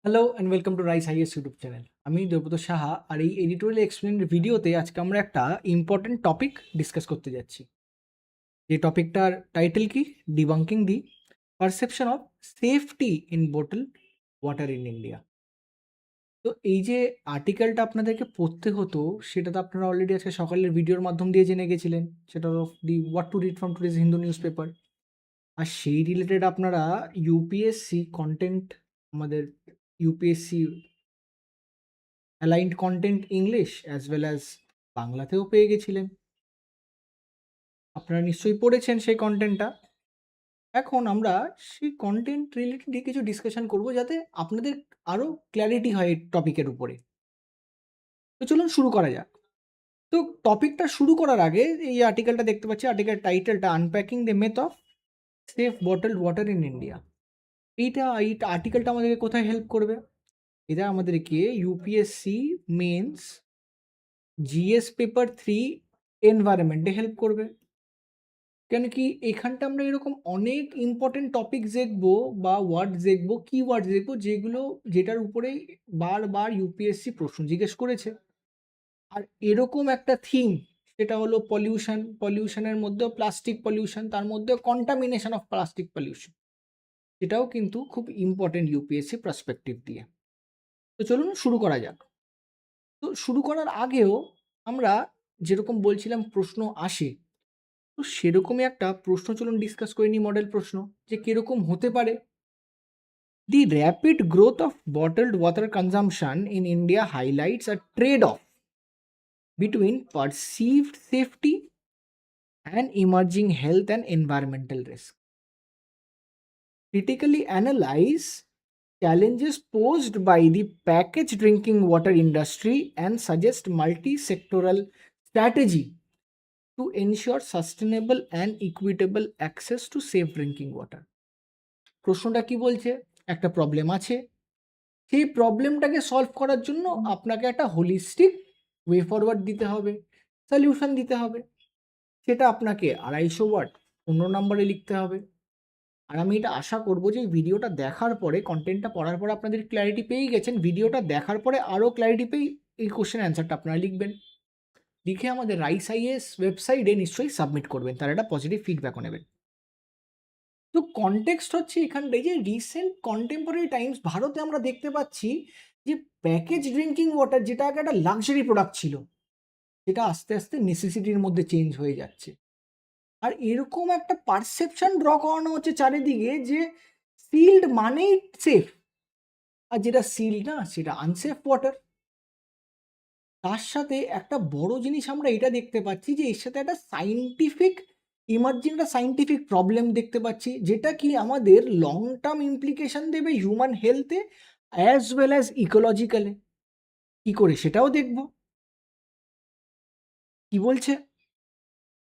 Hello and welcome to rice is YouTube channel. আমি দেবব্রত সাহা, আর এই editorial এক্সপ্লেনের ভিডিওতে আজকে আমরা একটা ইম্পর্টেন্ট টপিক ডিসকাস করতে যাচ্ছি। যে টপিকটার টাইটেল কি? Debunking the perception of safety in bottle water in India. তো এই যে আর্টিকেলটা আপনাদেরকে পড়তে হতো, সেটা তো আপনারা অলরেডি আজকে সকালের ভিডিওর মাধ্যম দিয়ে জেনে গেছিলেন, সেটা of the what to read from today's Hindu news paper. আর সেই রিলেটেড আপনারা ইউপিএসসি কন্টেন্ট, আমাদের UPSC aligned content English as well as বাংলাতেও পেয়ে গেছিলেন। আপনারা নিশ্চয়ই পড়েছেন সেই কন্টেন্টটা। এখন আমরা সেই কন্টেন্ট রিলেটেড কিছু ডিসকাশন করব, যাতে আপনাদের আরও ক্ল্যারিটি হয় এই টপিকের উপরে। তো চলুন শুরু করা যাক। তো টপিকটা শুরু করার আগে এই আর্টিকেলটা দেখতে পাচ্ছি, আর্টিকেল টাইটেলটা unpacking the myth of safe bottled water in India. এই আর্টিকেলটা আমাদেরকে কোথায় হেল্প করবে? এটা আমাদেরকে ইউপিএসসি মেন্স জিএস পেপার 3 এনভায়রনমেন্টে হেল্প করবে। কেন কি এখানটা আমরা এরকম অনেক ইম্পর্টেন্ট টপিক দেখবো বা ওয়ার্ড দেখবো, কিওয়ার্ড দেখবো, যেটার উপরে বারবার ইউপিএসসি প্রশ্ন জিজ্ঞেস করেছে। আর এরকম একটা থিম, সেটা হলো পলিউশনের মধ্যেও প্লাস্টিক পলিউশন, তার মধ্যে কন্টামিনেশন অফ প্লাস্টিক পলিউশন, এটাও কিন্তু খুব ইম্পর্টেন্ট ইউপিএসসি পার্সপেক্টিভ দিয়ে। তো চলুন শুরু করা যাক। তো শুরু করার আগেও আমরা যেরকম বলছিলাম প্রশ্ন আসে, তো সেরকমই একটা প্রশ্ন চলুন ডিসকাস করে নিই, মডেল প্রশ্ন, যে কিরকম হতে পারে। The rapid growth of bottled water consumption in India highlights a trade-off between perceived safety and emerging health and environmental risk. Critically analyze challenges posed by the packaged drinking water industry and suggest multi-sectoral strategy to ensure sustainable and equitable access to safe drinking water. প্রশ্নটা কি বলছে? একটা problem আছে, সেই প্রবলেমটাকে solve করার জন্য আপনাকে একটা হোলিস্টিক ওয়ে ফরওয়ার্ড দিতে হবে, সলিউশন দিতে হবে। সেটা আপনাকে 250 ওয়ার্ড 15 নম্বরে লিখতে হবে। আর আমি এটা আশা করব যে ভিডিওটা দেখার পরে, কন্টেন্টটা পড়ার পরে আপনাদের ক্ল্যারিটি পেয়ে গেছেন, ভিডিওটা দেখার পরে আরও ক্ল্যারিটি পেয়ে এই কোশ্চেন অ্যান্সারটা আপনারা লিখবেন। লিখে আমাদের রাইস আইএস ওয়েবসাইটে নিশ্চয়ই সাবমিট করবেন, তার একটা পজিটিভ ফিডব্যাকও নেবেন। তো কনটেক্সট হচ্ছে এখানটায় যে রিসেন্ট কন্টেম্পোরারি টাইমস ভারতে আমরা দেখতে পাচ্ছি যে প্যাকেজ ড্রিঙ্কিং ওয়াটার, যেটা আগে একটা লাক্সারি প্রোডাক্ট ছিল, সেটা আস্তে আস্তে নেসেসিটির মধ্যে চেঞ্জ হয়ে যাচ্ছে। আর এরকম একটা পারসেপশন ড্র করানো হচ্ছে চারিদিকে যে সিল্ড মানেই সেফ, আর যেটা সিল্ড না সেটা আনসেফ ওয়াটার। তার সাথে একটা বড় জিনিস আমরা এটা দেখতে পাচ্ছি যে এর সাথে একটা ইমার্জিং একটা সাইন্টিফিক প্রবলেম দেখতে পাচ্ছি, যেটা কি আমাদের লং টার্ম ইমপ্লিকেশন দেবে হিউম্যান হেলথে অ্যাজ ওয়েল অ্যাজ ইকোলজিক্যালে। কি করে সেটাও দেখব। কি বলছে?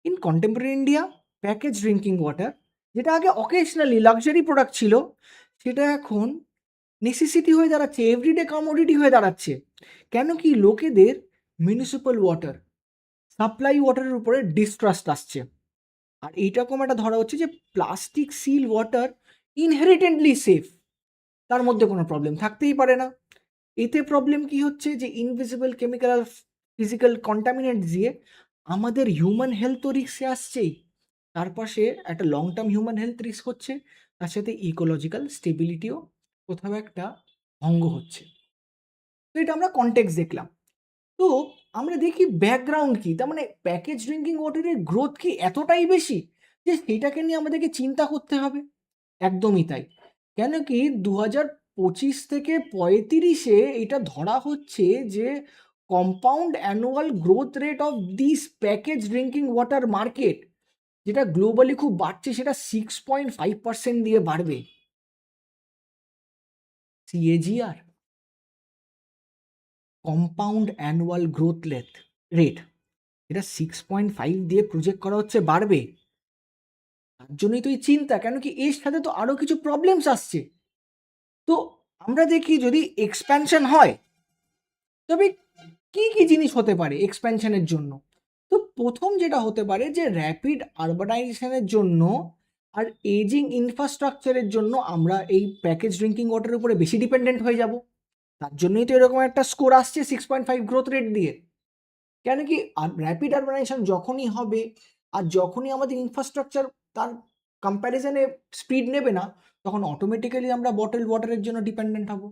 In contemporary India package drinking water, যেটা আগে অকেশনালি লাক্সারি প্রোডাক্ট ছিল, সেটা এখন নেসেসিটি হয়ে দাঁড়াচ্ছে, এভরিডে কমোডিটি হয়ে দাঁড়াচ্ছে। কেন কি লোকেদের মিউনিসিপ্যাল ওয়াটার, সাপ্লাই ওয়াটারের উপরে ডিস্ট্রাস্ট আসছে। আর এইরকম একটা ধরা হচ্ছে যে প্লাস্টিক সিল ওয়াটার ইনহেরিটেন্টলি সেফ, তার মধ্যে কোনো প্রবলেম থাকতেই পারে না। এতে প্রবলেম কি হচ্ছে যে ইনভিজিবল কেমিক্যাল আর ফিজিক্যাল কন্টামিনেন্ট দিয়ে আমাদের হিউম্যান হেলথ তো রিস্কে আসছেই, তার পাশে একটা long term human health risk হচ্ছে, তার সাথে ইকোলজিক্যাল স্টেবিলিটিও কোথাও একটা ভঙ্গ হচ্ছে। তো এটা আমরা কনটেক্সট দেখলাম। তো আমরা দেখি ব্যাকগ্রাউন্ড কি, তার মানে প্যাকেজ ড্রিঙ্কিং ওয়াটারের গ্রোথ কি এতটাই বেশি যে সেটাকে নিয়ে আমাদেরকে চিন্তা করতে হবে? একদমই তাই। কেন কি 2025 থেকে 35-এ এটা ধরা হচ্ছে যে compound annual growth rate of this package drinking water market, যেটা গ্লোবালি খুব বাড়ছে, সেটা 6.5% দিয়ে বাড়বে। CAGR, compound annual growth rate, এটা 6.5 দিয়ে প্রজেক্ট করা হচ্ছে বাড়বে। তার জন্যই তো এই চিন্তা, কেন কি এর সাথে তো আরো কিছু প্রবলেমস আসছে। তো আমরা দেখি যদি এক্সপ্যানশন হয়, তবে কি কি জিনিস হতে পারে এক্সপ্যানশনের জন্য? তো প্রথম যেটা হতে পারে যে র্যাপিড আরবানাইজেশনের জন্য আর এজিং ইনফ্রাস্ট্রাকচারের জন্য আমরা এই প্যাকেজ ড্রিঙ্কিং ওয়াটারের উপরে বেশি ডিপেন্ডেন্ট হয়ে যাব। তার জন্যই তো এরকম একটা স্কোর আসছে 6.5 গ্রোথ রেট দিয়ে। কেন কি র্যাপিড আরবানাইজেশন যখনই হবে আর যখনই আমাদের ইনফ্রাস্ট্রাকচার তার কম্প্যারিজনে স্পিড নেবে না, তখন অটোমেটিক্যালি আমরা বটল ওয়াটারের জন্য ডিপেন্ডেন্ট হব।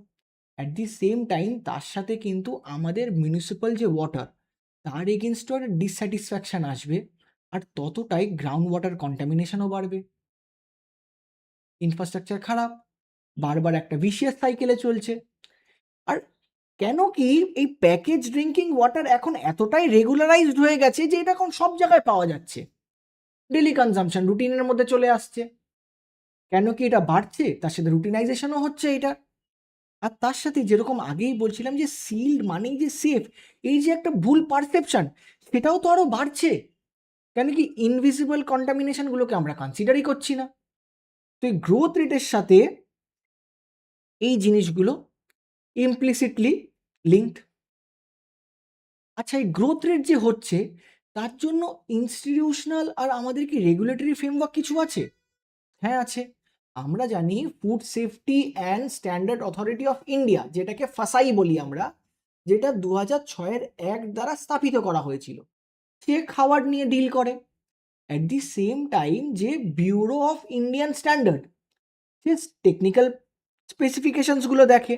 অ্যাট দি সেম টাইম তার সাথে কিন্তু আমাদের মিউনিসিপ্যাল যে ওয়াটার, তার এগেনস্টও একটা ডিসস্যাটিসফ্যাকশান আসবে, আর ততটাই গ্রাউন্ড ওয়াটার কন্টামিনেশনও বাড়বে। ইনফ্রাস্ট্রাকচার খারাপ, বারবার একটা ভিশিয়াস সাইকেলে চলছে। আর কেন কি এই প্যাকেজ ড্রিঙ্কিং ওয়াটার এখন এতটাই রেগুলারাইজড হয়ে গেছে যে এটা এখন সব জায়গায় পাওয়া যাচ্ছে, ডেলি কনজাম্পশন রুটিনের মধ্যে চলে আসছে। কেন কি এটা বাড়ছে, তার সাথে রুটিনাইজেশনও হচ্ছে এটা। আর তার সাথে যেরকম আগেই বলছিলাম যে সিল্ড মানেই যে সেফ, এই যে একটা ভুল পারসেপশন, সেটাও তো আরও বাড়ছে। কেন কি ইনভিজিবল কন্টামিনেশনগুলোকে আমরা কনসিডারই করছি না। তো এই গ্রোথ রেটের সাথে এই জিনিসগুলো ইমপ্লিসিটলি লিঙ্কড। আচ্ছা, এই গ্রোথ রেট যে হচ্ছে, তার জন্য ইনস্টিটিউশনাল আর আমাদের কি রেগুলেটরি ফ্রেমওয়ার্ক কিছু আছে? হ্যাঁ, আছে। আমরা জানি food safety and standard authority of India, যেটাকে ফাসাই বলি আমরা, যেটা 2006-এর অ্যাক্ট দ্বারা স্থাপিত করা হয়েছিল। সে খাবার নিয়ে ডিল করে। অ্যাট দি সেম টাইম যে ব্যুরো অফ ইন্ডিয়ান স্ট্যান্ডার্ড, সে টেকনিক্যাল স্পেসিফিকেশনসগুলো দেখে।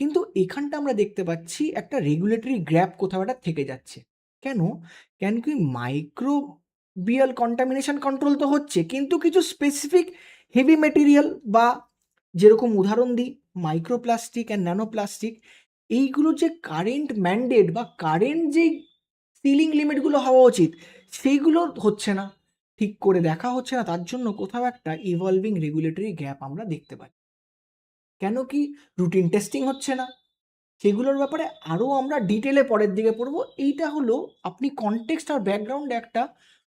কিন্তু এখানটা আমরা দেখতে পাচ্ছি একটা রেগুলেটরি গ্যাপ কোথাও একটা থেকে যাচ্ছে। কেন? কেন কি মাইক্রোবিয়াল কন্টামিনেশন কন্ট্রোল তো হচ্ছে, কিন্তু কিছু স্পেসিফিক হেভি মেটেরিয়াল বা যেরকম উদাহরণ দিই মাইক্রোপ্লাস্টিক অ্যান্ড ন্যানোপ্লাস্টিক, এইগুলোর যে কারেন্ট ম্যান্ডেট বা কারেন্ট যে সিলিং লিমিটগুলো হওয়া উচিত, সেইগুলো হচ্ছে না, ঠিক করে দেখা হচ্ছে না। তার জন্য কোথাও একটা ইভলভিং রেগুলেটরি গ্যাপ আমরা দেখতে পাই। কেন কি রুটিন টেস্টিং হচ্ছে না, সেগুলোর ব্যাপারে আরও আমরা ডিটেলে পরের দিকে পড়বো। এইটা হলো আপনি কনটেক্সট আর ব্যাকগ্রাউন্ডে একটা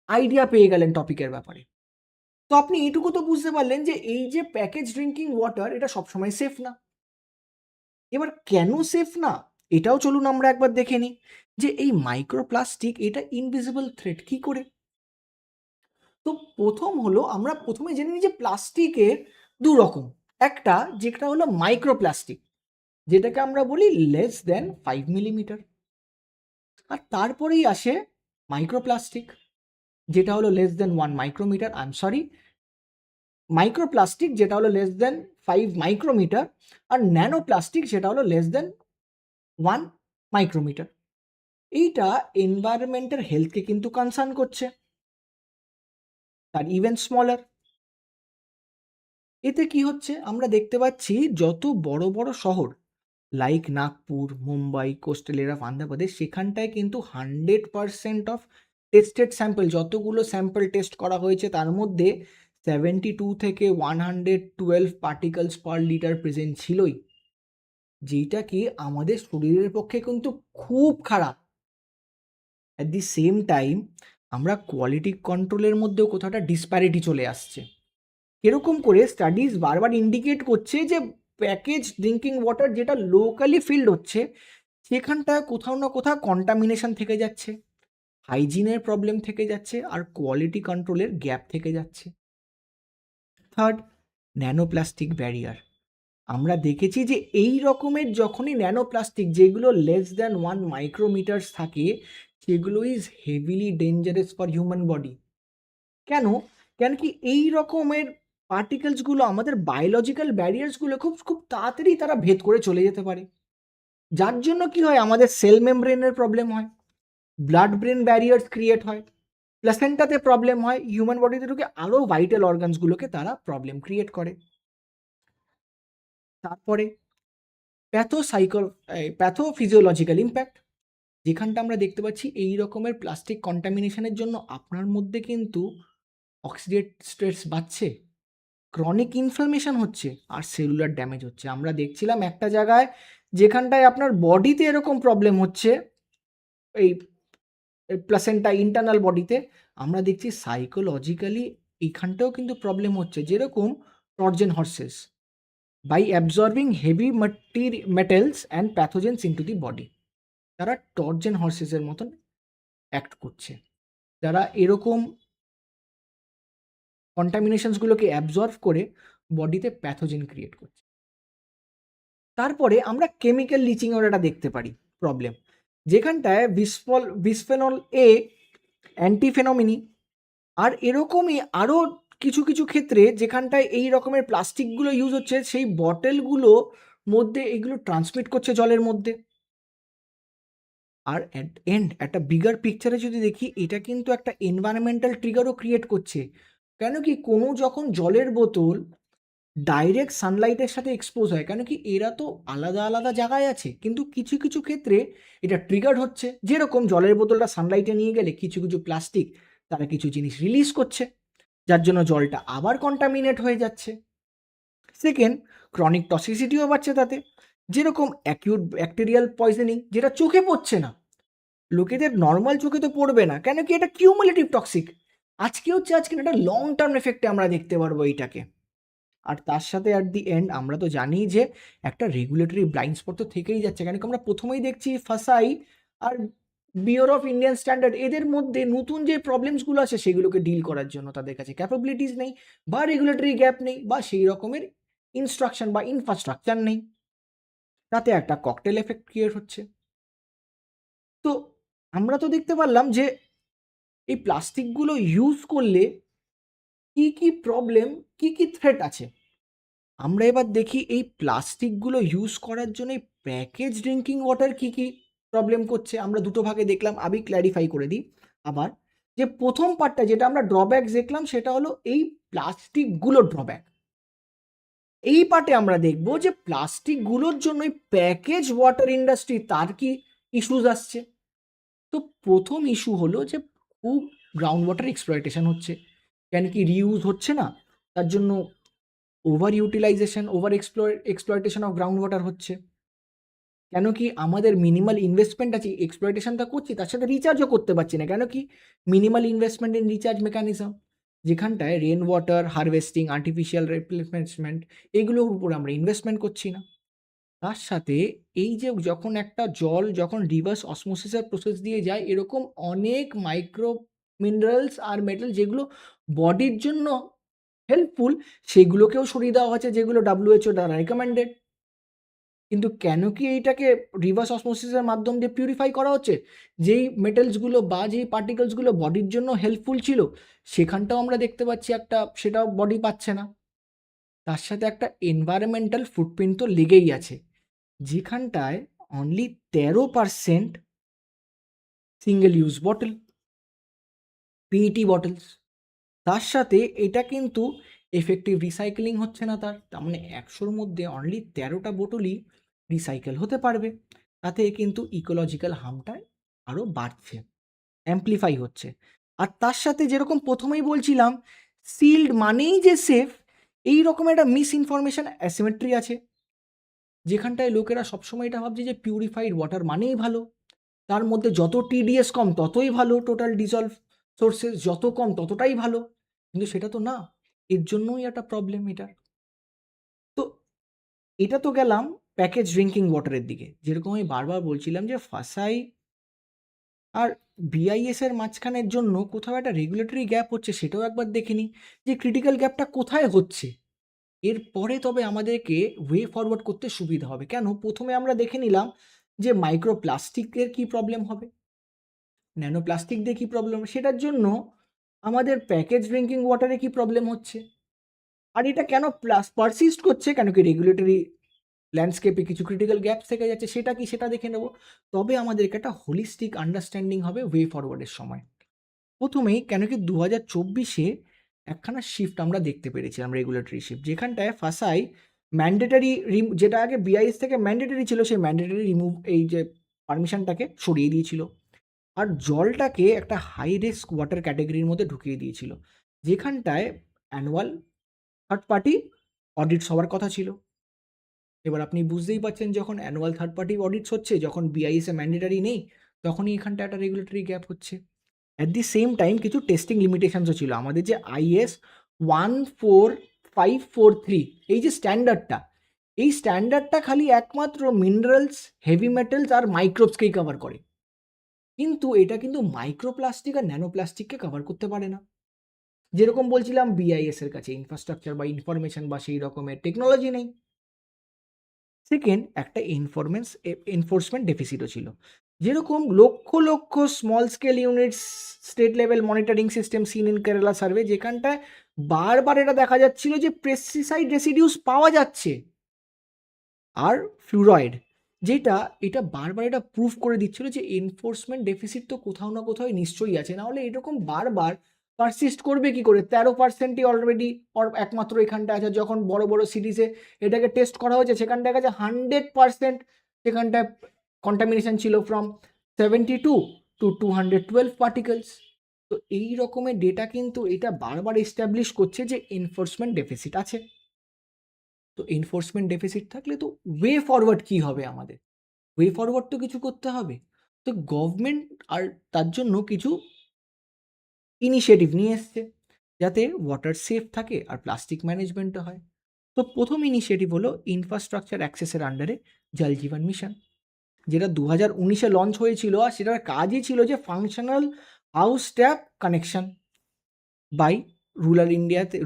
আইডিয়া পেয়ে গেলেন টপিকের ব্যাপারে। তো আপনি এইটুকু তো বুঝতে পারলেন যে এই যে প্যাকেজ ড্রিঙ্কিং ওয়াটার, এটা সবসময় সেফ না। এবার কেন সেফ না, এটাও চলুন আমরা একবার দেখে নিই যে এই মাইক্রোপ্লাস্টিক এটা ইনভিজিবল থ্রেট কি করে। তো প্রথম হলো আমরা প্রথমে জেনে নিই যে প্লাস্টিকের দু রকম। একটা যেটা হলো মাইক্রোপ্লাস্টিক, যেটাকে আমরা বলি লেস দেন 5 মিলিমিটার। আর তারপরেই আসে মাইক্রোপ্লাস্টিক, যেটা হলো less than 1 micrometer. I am sorry, microplastic যেটা হলো লেস দেন 5 মাইক্রোমিটার, আর ন্যানোপ্লাস্টিক যেটা হলো লেস দেন 1 মাইক্রোমিটার। এইটা এনভায়রনমেন্টের হেলথকে কিন্তু কনসার্ন করছে, তার ইভেন স্মলার। এতে কি হচ্ছে, আমরা দেখতে পাচ্ছি যত বড় বড় শহর like Nagpur, Mumbai, coastal area of Andhra Pradesh, সেখানটায় কিন্তু 100% অফ টেস্টেড স্যাম্পল, যতগুলো স্যাম্পল টেস্ট করা হয়েছে তার মধ্যে 72 থেকে 112 পার্টিকলস পার লিটার প্রেজেন্ট ছিলই, যেটা কি আমাদের শরীরের পক্ষে কিন্তু খুব খারাপ। অ্যাট দি সেম টাইম আমরা কোয়ালিটি কন্ট্রোলের মধ্যেও কোথাও একটা ডিসপ্যারিটি চলে আসছে। এরকম করে স্টাডিজ বারবার ইন্ডিকেট করছে যে প্যাকেজ ড্রিঙ্কিং ওয়াটার যেটা লোকালি ফিল্ড হচ্ছে, সেখানটায় কোথাও না কোথাও কন্টামিনেশন থেকে যাচ্ছে, হাইজিনের প্রবলেম থেকে যাচ্ছে, আর কোয়ালিটি কন্ট্রোলের গ্যাপ থেকে যাচ্ছে। Third, nanoplastic barrier. আমরা দেখেছি যে এই রকমের যখনই ন্যানোপ্লাস্টিক যেগুলো লেস দ্যান 1 মাইক্রোমিটার্স থাকে, সেগুলো is heavily dangerous for human body. কেন? কেন কি এই রকমের পার্টিকেলসগুলো আমাদের বায়োলজিক্যাল ব্যারিয়ার্সগুলো খুব খুব তাড়াতাড়ি তারা ভেদ করে চলে যেতে পারে। যার জন্য কি হয়, আমাদের সেল মেমব্রেনের প্রবলেম হয়, ব্লাড ব্রেন ব্যারিয়ার্স ক্রিয়েট হয়, প্লাসেন্টাতে প্রবলেম হয়, হিউম্যান বডিতে ঢুকে আরও ভাইটাল অর্গানসগুলোকে তারা প্রবলেম ক্রিয়েট করে। তারপরে প্যাথোফিজিওলজিক্যাল ইম্প্যাক্ট, যেখানটা আমরা দেখতে পাচ্ছি এই রকমের প্লাস্টিক কন্টামিনেশনের জন্য আপনার মধ্যে কিন্তু অক্সিডেটিভ স্ট্রেস বাড়ছে, ক্রনিক ইনফ্লামেশন হচ্ছে, আর সেলুলার ড্যামেজ হচ্ছে। আমরা দেখছিলাম একটা জায়গায় যেখানটায় আপনার বডিতে এরকম প্রবলেম হচ্ছে, এই প্লাসেন্টা ইন্টারনাল বডিতে, আমরা দেখছি সাইকোলজিক্যালি এইখানটাও কিন্তু প্রবলেম হচ্ছে। যেরকম Trojan horses, by absorbing heavy metals and pathogens into the body, তারা টর্জেন হর্সেসের মতন অ্যাক্ট করছে, যারা এরকম কন্টামিনেশনসগুলোকে অ্যাবজর্ভ করে বডিতে প্যাথোজেন ক্রিয়েট করছে। তারপরে আমরা কেমিক্যাল লিচিংয়ের একটা দেখতে পারি প্রবলেম, যেখানটায় বিসফেনল এ, অ্যান্টিফেনোমিনি, আর এরকমই আরও কিছু কিছু ক্ষেত্রে যেখানটায় এই রকমের প্লাস্টিকগুলো ইউজ হচ্ছে, সেই বটেলগুলো মধ্যে এগুলো ট্রান্সমিট করছে জলের মধ্যে। আর অ্যাট এন্ড একটা বিগার পিকচারে যদি দেখি, এটা কিন্তু একটা এনভায়রনমেন্টাল ট্রিগারও ক্রিয়েট করছে। কেন কি, কোনো যখন জলের বোতল ডাইরেক্ট সানলাইটের সাথে এক্সপোজ হয়, কেন কি এরা তো আলাদা আলাদা জায়গায় আছে, কিন্তু কিছু কিছু ক্ষেত্রে এটা ট্রিগার হচ্ছে, যেরকম জলের বোতলটা সানলাইটে নিয়ে গেলে কিছু কিছু প্লাস্টিক তারা কিছু জিনিস রিলিজ করছে, যার জন্য জলটা আবার কন্টামিনেট হয়ে যাচ্ছে। সেকেন্ড, ক্রনিক টক্সিসিটিও বাড়ছে তাতে, যেরকম অ্যাকিউট ব্যাকটেরিয়াল পয়জনিং, যেটা চোখে পড়ছে না, লোকেদের নর্মাল চোখে তো পড়বে না, কেন কি এটা কিউমুলেটিভ টক্সিক, আজকে হচ্ছে আজকে একটা লং টার্ম এফেক্টে আমরা দেখতে পারবো এইটাকে। আর তার সাথে অ্যাট দি এন্ড আমরা তো জানি যে একটা রেগুলেটরি ব্লাইন্ড স্পট তো থেকেই যাচ্ছে, কেন কি আমরা প্রথমেই দেখছি ফাসাই আর বিউরো অফ ইন্ডিয়ান স্ট্যান্ডার্ড, এদের মধ্যে নতুন যে প্রবলেমসগুলো আছে সেগুলোকে ডিল করার জন্য তাদের কাছে ক্যাপাবিলিটিস নেই, বা রেগুলেটরি গ্যাপ নেই, বা সেই রকমের ইনস্ট্রাকশন বা ইনফ্রাস্ট্রাকচার নেই, তাতে একটা ককটেল এফেক্ট ক্রিয়েট হচ্ছে। তো আমরা তো দেখতে পারলাম যে এই প্লাস্টিকগুলো ইউজ করলে কি কি প্রবলেম, কি কি থ্রেট আছে। আমরা এবার দেখি এই প্লাস্টিকগুলো ইউজ করার জন্য প্যাকেজ ড্রিঙ্কিং ওয়াটার কি কি প্রবলেম করছে। আমরা দুটো ভাগে দেখলাম, আমি ক্ল্যারিফাই করে দিই আবার, যে প্রথম পার্টটা যেটা আমরা ড্রব্যাক দেখলাম সেটা হলো এই প্লাস্টিকগুলোর ড্রব্যাক। এই পার্টে আমরা দেখব যে প্লাস্টিকগুলোর জন্য প্যাকেজ ওয়াটার ইন্ডাস্ট্রি তার কি ইস্যুস আসছে। তো প্রথম ইস্যু হলো যে খুব গ্রাউন্ড ওয়াটার এক্সপ্লয়টেশন হচ্ছে, কেন কি রিইউজ হচ্ছে না, তার জন্য over utilization, over exploitation of ground water হচ্ছে। কেন কি আমাদের মিনিমাল ইনভেস্টমেন্ট আছে, এক্সপ্লয়টেশনটা করছি, তার সাথে রিচার্জও করতে পারছি না, কেন কি minimal investment in recharge mechanism, যেখানটায় rain water harvesting, artificial replacement, এগুলোর উপর আমরা ইনভেস্টমেন্ট করছি না। তার সাথে এই যে যখন একটা জল যখন রিভার্স অসমোসিসের প্রসেস দিয়ে যায়, এরকম অনেক মাইক্রো মিনারেলস আর মেটাল যেগুলো বডির জন্য হেল্পফুল, সেগুলোকেও সরিয়ে দেওয়া হচ্ছে, যেগুলো WHO দ্বারা রেকমেন্ডেড। কিন্তু কেন কি এইটাকে রিভার্স অসমোসিসের মাধ্যম দিয়ে পিউরিফাই করা হচ্ছে, যেই মেটালসগুলো বা যেই পার্টিকেলসগুলো বডির জন্য হেল্পফুল ছিল, সেখানটাও আমরা দেখতে পাচ্ছি একটা সেটাও বডি পাচ্ছে না। তার সাথে একটা এনভায়রনমেন্টাল ফুটপ্রিন্ট তো লেগেই আছে, যেখানটায় only 13% single use bottle, PET bottles. তার সাথে এটা কিন্তু এফেক্টিভ রিসাইকেলিং হচ্ছে না, তার মানে 100-র মধ্যে অনলি 13টা বোতলই রিসাইকেল হতে পারবে। তাতে কিন্তু ইকোলজিক্যাল হার্মটা আরও বাড়ছে, অ্যাম্প্লিফাই হচ্ছে। আর তার সাথে যেরকম প্রথমেই বলছিলাম, সিল্ড মানেই যে সেফ, এই রকম একটা মিস ইনফরমেশন অ্যাসিমেট্রি আছে, যেখানটায় লোকেরা সবসময় এটা ভাবছে যে পিউরিফাইড ওয়াটার মানেই ভালো, তার মধ্যে যত টিডিএস কম ততই ভালো, টোটাল ডিজলভ সোর্সেস যত কম ততটাই ভালো, কিন্তু সেটা তো না, এর জন্যই একটা প্রবলেম এটার। তো এটা তো গেলাম প্যাকেজ ড্রিঙ্কিং ওয়াটারের দিকে, যেরকম আমি বারবার বলছিলাম যে ফাসাই আর বিআইএস এর মাঝখানের জন্য কোথাও একটা রেগুলেটরি গ্যাপ হচ্ছে, সেটাও একবার দেখে নিই যে ক্রিটিক্যাল গ্যাপটা কোথায় হচ্ছে, এরপরে তবে আমাদেরকে ওয়ে ফরওয়ার্ড করতে সুবিধা হবে। কেন, প্রথমে আমরা দেখে নিলাম যে মাইক্রো প্লাস্টিকের কী প্রবলেম হবে, ন্যানো প্লাস্টিক দিয়ে কী প্রবলেম, সেটার জন্য আমাদের প্যাকেজ ড্রিঙ্কিং ওয়াটারে কী প্রবলেম হচ্ছে, আর এটা কেন পারসিস্ট করছে, কেন কি রেগুলেটরি ল্যান্ডস্কেপে কিছু ক্রিটিক্যাল গ্যাপস থেকে যাচ্ছে, সেটা কি সেটা দেখে নেব। তবে আমাদেরকে একটা হোলিস্টিক আন্ডারস্ট্যান্ডিং হবে ওয়ে ফরওয়ার্ডের সময়। প্রথমেই কেন কি 2024-এ একখানা শিফট আমরা দেখতে পেরেছিলাম, রেগুলেটরি শিফট, যেখানটায় ফাসাই ম্যান্ডেটারি যেটা আগে বিআইএস থেকে ম্যান্ডেটারি ছিল, সেই ম্যান্ডেটারি রিমুভ এই যে পারমিশনটাকে সরিয়ে দিয়েছিল, আর জলটাকে একটা হাই রিস্ক ওয়াটার ক্যাটাগরির মধ্যে ঢুকিয়ে দিয়েছিল, যেখানটায় অ্যানুয়াল থার্ড পার্টি অডিটস হওয়ার কথা ছিল। এবার আপনি বুঝতেই পারছেন, যখন অ্যানুয়াল থার্ড পার্টি অডিটস হচ্ছে, যখন বিআইএসএ ম্যান্ডেটারি নেই, তখনই এখানটা একটা রেগুলেটরি গ্যাপ হচ্ছে। অ্যাট দি সেম টাইম কিছু টেস্টিং লিমিটেশনসও ছিল, আমাদের যে আইএস 14543 এই যে স্ট্যান্ডার্ডটা, এই স্ট্যান্ডার্ডটা খালি একমাত্র মিনারেলস, হেভি মেটালস আর মাইক্রোবসকেই কভার করে, কিন্তু এটা কিন্তু মাইক্রোপ্লাস্টিক আর ন্যানোপ্লাস্টিককে কভার করতে পারে না। যেরকম বলছিলাম, বিআইএস এর কাছে ইনফ্রাস্ট্রাকচার বা ইনফরমেশন বা সেই রকমের টেকনোলজি নেই। সেকেন্ড, একটা এনফোর্সমেন্ট ডেফিসিটও ছিল। যেরকম lakh lakh small scale units state level monitoring system seen in Kerala survey, যেখানটায় বারবার এটা দেখা যাচ্ছিল যে পেস্টিসাইড রেসিডিউস পাওয়া যাচ্ছে আর ফ্লুরয়েড, এটা বারবার এটা প্রুভ করে দিচ্ছিল যে এনফোর্সমেন্ট ডেফিসিট তো কোথাও না কোথাও নিশ্চয়ই আছে, নাহলে এরকম বারবার পারসিস্ট করবে কি করে। 13%ই অলরেডি একমাত্র এখানটা আছে। যখন বড় বড় সিটিসে এটাকে টেস্ট করা হয়েছে সেখানটায় কাছে 100% সেখানটায় কন্টামিনেশন ছিল ফ্রম 72 টু 212 পার্টিকেলস। তো এই রকমের ডেটা কিন্তু এটা বারবার এস্টাবলিশ করছে যে এনফোর্সমেন্ট ডেফিসিট আছে। তো এনফোর্সমেন্ট ডেফিসিট থাকলে তো ওয়ে ফরওয়ার্ড কি হবে আমাদের? ওয়ে ফরওয়ার্ড তো কিছু করতে হবে। তো গভর্নমেন্ট আর তার জন্য কিছু ইনিশিয়েটিভ নিয়ে এসছে যাতে ওয়াটার সেফ থাকে আর প্লাস্টিক ম্যানেজমেন্টও হয়। তো প্রথম ইনিশিয়েটিভ হলো ইনফ্রাস্ট্রাকচার অ্যাক্সেসের আন্ডারে জল জীবন মিশন, যেটা 2019-এ লঞ্চ হয়েছিল। আর সেটার কাজই ছিল যে functional house tap connection by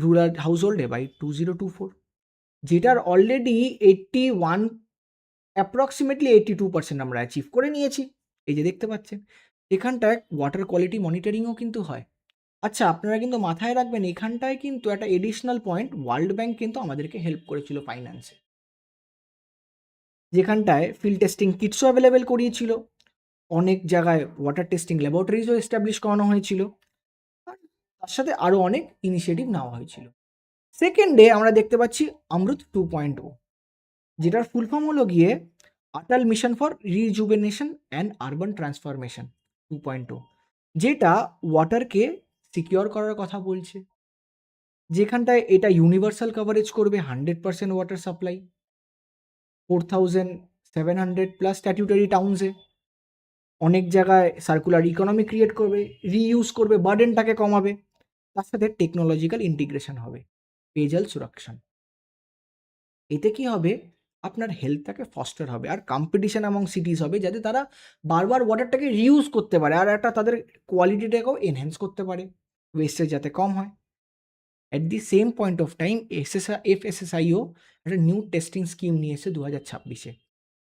rural house হোল্ডে বাই 2024, যেটার অলরেডি 81 অ্যাপ্রক্সিমেটলি 82% আমরা অ্যাচিভ করে নিয়েছি। এই যে দেখতে পাচ্ছেন এখানটায় ওয়াটার কোয়ালিটি মনিটরিংও কিন্তু হয়। আচ্ছা, আপনারা কিন্তু মাথায় রাখবেন এখানটায় কিন্তু একটা এডিশনাল পয়েন্ট, ওয়ার্ল্ড ব্যাংক কিন্তু আমাদেরকে হেল্প করেছিল ফাইন্যান্সে, যেখানটায় ফিল্ড টেস্টিং কিটসও অ্যাভেলেবেল করিয়েছিল। অনেক জায়গায় ওয়াটার টেস্টিং ল্যাবরেটরিজও এস্টাবলিশ করানো হয়েছিল। আর তার সাথে আরও অনেক ইনিশিয়েটিভ নেওয়া হয়েছিল। সেকেন্ডে আমরা দেখতে পাচ্ছি অমৃত 2.0, যেটার ফুল ফর্ম হলো গিয়ে Atal mission for rejuvenation and urban transformation 2.0, যেটা ওয়াটারকে সিকিওর করার কথা বলছে, যেখানটায় এটা ইউনিভার্সাল কভারেজ করবে 100% ওয়াটার সাপ্লাই 4700+ স্ট্যাটিউটারি টাউন্সে। অনেক জায়গায় সার্কুলার ইকোনমি ক্রিয়েট করবে, রিইউজ করবে, বার্ডেনটাকে কমাবে। তার সাথে টেকনোলজিক্যাল ইন্টিগ্রেশন হবে, পেজল সুরক্ষণ। এতে কি হবে, আপনার হেলথটাকে ফস্টার হবে আর কম্পিটিশন অ্যামং সিটিজ হবে, যাতে তারা বারবার ওয়াটারটাকে রিউজ করতে পারে আর একটা তাদের কোয়ালিটিটাকেও এনহ্যান্স করতে পারে, ওয়েস্টেজ যাতে কম হয়। At the same point of time FSSAIO একটা নিউ টেস্টিং স্কিম নিয়ে এসে 2026-এ,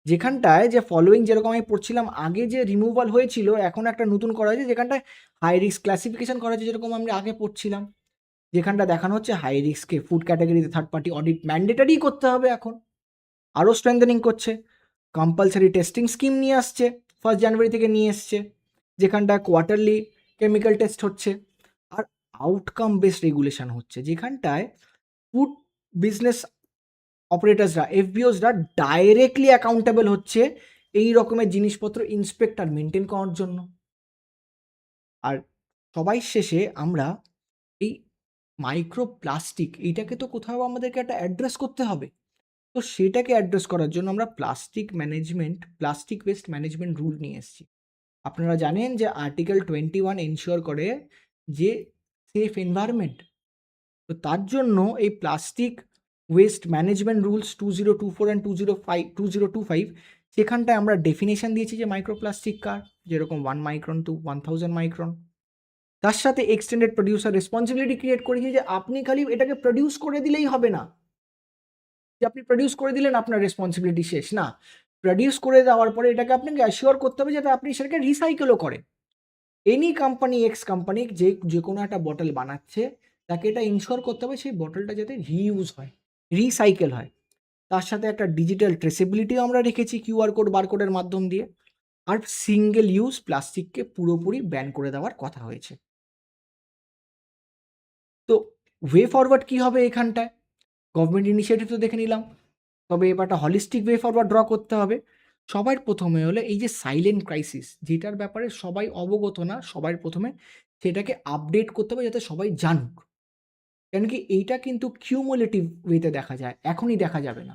যেখানটায় যে ফলোয়িং যেরকম আমি পড়ছিলাম আগে যে রিমুভাল হয়েছিল, এখন একটা নতুন করা হয়েছে যেখানটায় হাই রিস্ক ক্লাসিফিকেশন করা হয়েছে, যেরকম আমরা আগে পড়ছিলাম, যেখানটা দেখানো হচ্ছে হাই রিস্কে ফুড ক্যাটাগরিতে থার্ড পার্টি অডিট ম্যান্ডেটারি করতে হবে। এখন আরও স্ট্রেংথেনিং করছে, কম্পালসারি টেস্টিং স্কিম নিয়ে আসছে, 1 জানুয়ারি থেকে নিয়ে এসছে, যেখানটা কোয়ার্টারলি কেমিক্যাল টেস্ট হচ্ছে আর আউটকাম বেসড রেগুলেশন হচ্ছে, যেখানটায় ফুড বিজনেস অপারেটার্সরা এফবিওসরা ডাইরেক্টলি অ্যাকাউন্টেবল হচ্ছে এই রকমের জিনিসপত্র ইন্সপেক্ট আর মেনটেন করার জন্য। আর সবাই শেষে আমরা এই মাইক্রো প্লাস্টিক এইটাকে তো কোথাও আমাদেরকে একটা অ্যাড্রেস করতে হবে। তো সেটাকে অ্যাড্রেস করার জন্য আমরা প্লাস্টিক ওয়েস্ট ম্যানেজমেন্ট রুল নিয়ে এসেছি। আপনারা জানেন যে আর্টিকেল 21 এনশিওর করে যে সেফ এনভায়রনমেন্ট। তো তার জন্য এই plastic waste management rules 2024 and 2025 সেখানটায় আমরা ডেফিনেশন দিয়েছি যে মাইক্রোপ্লাস্টিক কার, যেরকম 1 মাইক্রন টু 1000 মাইক্রন। তার সাথে এক্সটেন্ডেড প্রডিউসার রেসপন্সিবিলিটি ক্রিয়েট করেছি, যে আপনি খালি এটাকে প্রডিউস করে দিলেই হবে না, যে আপনি প্রডিউস করে দিলেন আপনার রেসপন্সিবিলিটি শেষ না। প্রডিউস করে দেওয়ার পরে এটাকে আপনাকে অ্যাসিওর করতে হবে যাতে আপনি সেটাকে রিসাইকেলও করেন। এনি কোম্পানি এক্স কোম্পানি যে কোনো একটা বটল বানাচ্ছে, তাকে এটা ইনশিওর করতে হবে সেই বটলটা যাতে রিইউজ হয়, রিসাইকেল হয়। তার সাথে একটা ডিজিটাল ট্রেসেবিলিটিও আমরা রেখেছি কিউআর কোড বারকোডের মাধ্যম দিয়ে। আর সিঙ্গেল ইউজ প্লাস্টিককে পুরোপুরি ব্যান করে দেওয়ার কথা হয়েছে। তো ওয়ে ফরওয়ার্ড কী হবে এখানটায়? গভর্নমেন্ট ইনিশিয়েটিভ তো দেখে নিলাম, তবে এবার একটা হলিস্টিক ওয়ে ফরওয়ার্ড ড্র করতে হবে। সবার প্রথমে হলো এই যে সাইলেন্ট ক্রাইসিস, যেটার ব্যাপারে সবাই অবগত না, সবার প্রথমে সেটাকে আপডেট করতে হবে যাতে সবাই জানুক। কেন কি এইটা কিন্তু কিউমুলেটিভ ওয়েতে দেখা যায়, এখনই দেখা যাবে না,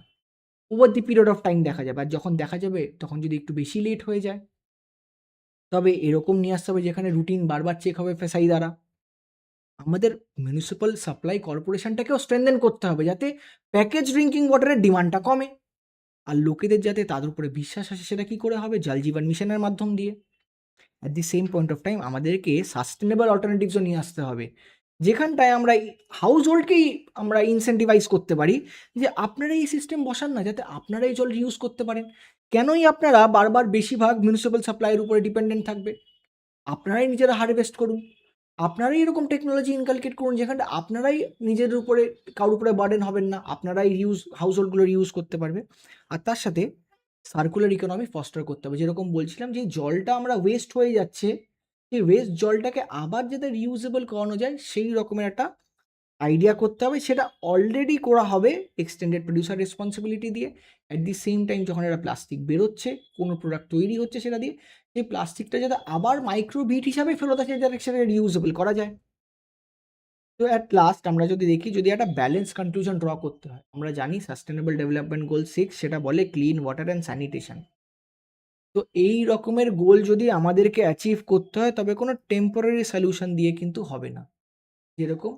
over the period of time দেখা যাবে। আর যখন দেখা যাবে তখন যদি একটু বেশি লেট হয়ে যায়, তবে এরকম নিয়ে আসতে হবে যেখানে রুটিন বারবার চেক হবে ফেসাই দ্বারা। আমাদের মিউনিসিপ্যাল সাপ্লাই কর্পোরেশনটাকেও স্ট্রেনথেন করতে হবে যাতে প্যাকেজ ড্রিঙ্কিং ওয়াটারের ডিমান্ডটা কমে। আর লোকেদের যাতে তাদের উপরে বিশ্বাস আসে, সেটা কী করে হবে? জল জীবন মিশনের মাধ্যম দিয়ে। At the same point of time আমাদেরকে সাস্টেনেবল অল্টারনেটিভসও নিয়ে আসতে হবে, যেখানটায় আমরা হাউস হোল্ডকেই আমরা ইনসেন্টিভাইজ করতে পারি যে আপনারা এই সিস্টেম বসান না যাতে আপনারা এই জল ইউজ করতে পারেন। কেনই আপনারা বারবার বেশিরভাগ মিউনিসিপ্যাল সাপ্লাইয়ের উপরে ডিপেন্ডেন্ট থাকবে? আপনারাই নিজেরা হারভেস্ট করুন। আপনারাই এরকম টেকনোলজি ইনকালকেট করুন যেখানটা আপনারাই নিজের উপরে কারোর উপরে বার্ডেন হবেন না। আপনারাই হাউস হোল্ডগুলো রিউজ করতে পারবে। আর তার সাথে সার্কুলার ইকোনমি ফস্টার করতে হবে। যেরকম বলছিলাম যে জলটা আমরা ওয়েস্ট হয়ে যাচ্ছে, সেই ওয়েস্ট জলটাকে আবার যাতে রিউজেবল করানো যায় সেই রকমের একটা আইডিয়া করতে হবে। সেটা অলরেডি করা হবে এক্সটেন্ডেড প্রোডিউসার রেসপন্সিবিলিটি দিয়ে। অ্যাট দি সেম টাইম যখন একটা প্লাস্টিক বেরোচ্ছে, কোনো প্রোডাক্ট তৈরি হচ্ছে সেটা দিয়ে, সেই প্লাস্টিকটা যাতে আবার মাইক্রোবিট হিসাবে ফেরত আসে যাতে সেটাকে রিউজেবল করা যায়। তো অ্যাট লাস্ট আমরা যদি দেখি, যদি একটা ব্যালেন্স কনক্লুশন ড্র করতে হয়, আমরা জানি সাস্টেনেবল ডেভেলপমেন্ট গোল 6 সেটা বলে ক্লিন ওয়াটার অ্যান্ড স্যানিটেশন। তো এই রকমের গোল যদি আমাদেরকে অ্যাচিভ করতে হয় তবে কোনো টেম্পোরারি সলিউশন দিয়ে কিন্তু হবে না। যেরকম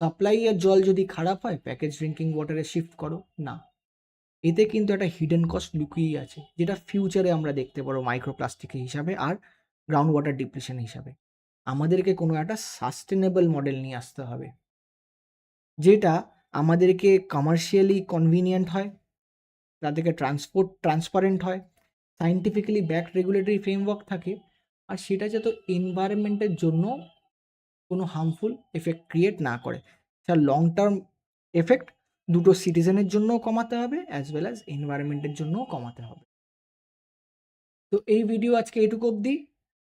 সাপ্লাই এর জল যদি খারাপ হয় প্যাকেজ ড্রিঙ্কিং ওয়াটারে শিফট করো, না, এতে কিন্তু একটা হিডেন কস্ট লুকিয়েই আছে যেটা ফিউচারে আমরা দেখতে পারো মাইক্রোপ্লাস্টিক হিসাবে আর গ্রাউন্ড ওয়াটার ডিপ্রেশন হিসাবে। আমাদেরকে কোনো একটা সাস্টেনেবল মডেল নিয়ে আসতে হবে যেটা আমাদেরকে কমার্শিয়ালি কনভিনিয়েন্ট হয়, তাদেরকে ট্রান্সপারেন্ট হয়, সায়েন্টিফিক্যালি ব্যাকড রেগুলেটরি ফ্রেমওয়ার্ক থাকে, আর সেটা যাতে এনভায়রনমেন্টের জন্য কোনো হার্মফুল এফেক্ট ক্রিয়েট না করে। তার লং টার্ম এফেক্ট দুটো সিটিজেনের জন্যও কমাতে হবে অ্যাজ ওয়েল অ্যাজ এনভায়রনমেন্টের জন্যও কমাতে হবে। তো এই ভিডিও আজকে এটুকু অবধি।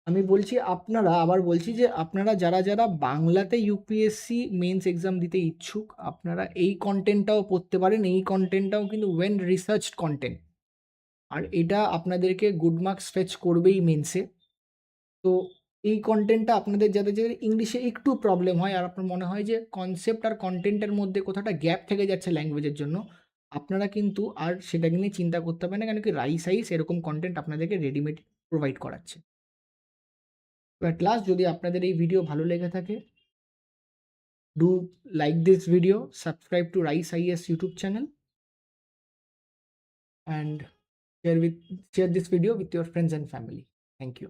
আমি বলছি আপনারা, আবার বলছি যে আপনারা যারা যারা বাংলাতে ইউপিএসসি মেন্স এক্সাম দিতে ইচ্ছুক আপনারা এই কন্টেন্টটাও পড়তে পারেন। এই কন্টেন্টটাও কিন্তু ওয়েল রিসার্চড কন্টেন্ট, আর এটা আপনাদেরকে গুড মার্কস ফেচ করবেই মেন্সে। তো এই কন্টেন্টটা আপনাদের যাদের যাদের ইংলিশে একটু প্রবলেম হয় আর আপনার মনে হয় যে কনসেপ্ট আর কন্টেন্টের মধ্যে কোথাটা গ্যাপ থেকে যাচ্ছে ল্যাঙ্গুয়েজের জন্য, আপনারা কিন্তু আর সেটাকে নিয়ে চিন্তা করতে হবে না, কেন কি রাইসাইস এরকম কন্টেন্ট আপনাদেরকে রেডিমেড প্রোভাইড করাচ্ছে। তো অ্যাট লাস্ট যদি আপনাদের এই ভিডিও ভালো লেগে থাকে, do like this video, subscribe to rice is YouTube channel, and share this video with your friends and family. Thank you.